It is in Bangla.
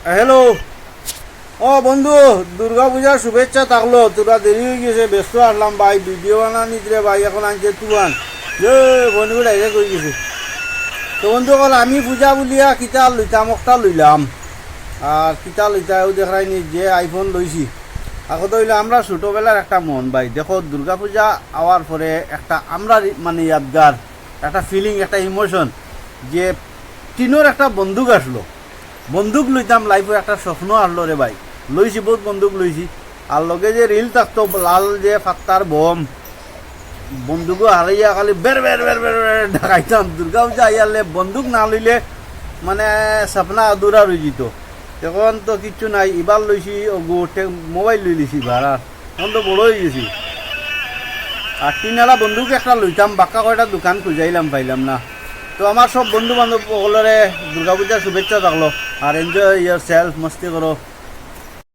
হ্যালো। ও বন্ধু, দুর্গা পূজার শুভেচ্ছা থাকলো। তোরা দেরি হয়ে গেছে, ব্যস্ত আসলাম ভাই। ভিডিও বানানিত রে ভাই, এখন আনছে তুয়ান যে বন্ধু ডাইরেক্ট হয়ে গেছে। তো বন্ধু কল আমি পূজা বলিয়া কিতা লইতাম, একটা লইলাম। আর কিতা লইতাও দেখাইনি যে আইফোন লইছি। আগত হইলে আমরা ছোটোবেলার একটা মন ভাই, দেখো দুর্গা পূজা আওয়ার পরে একটা আমরা মানে ইয়াদগার একটা ফিলিং, একটা ইমোশন, যে টিনোর একটা বন্দুক আসলো। বন্দুক লইতাম, লাইফে একটা স্বপ্ন আসলো রে ভাই। লইছি, বহুত বন্দুক লইছি। আর লগে যে রিল থাকতো, লাল যে ফাত্তার বম, বন্দুকও হারাইয়া খালি বের বের বের বের বের ঢাকাইতাম। দুর্গা পূজা আইয়ালে বন্দুক না লইলে মানে সপনা আধুরা রয়ে যেত। এখন তো কিচ্ছু নাই, এবার লইছি মোবাইল লই লিছি এবার। আর এখন তো বড় হয়ে গেছি। আর তিনালা বন্দুক একটা লইতাম, বাক্কা কয়টা দোকান খুঁজাইলাম, পাইলাম না। তো আমার সব বন্ধু বান্ধব সকলরে দুর্গা পূজার শুভেচ্ছা থাকলো। আর এনজয় ইয়ার সেলফ, মস্তি করো।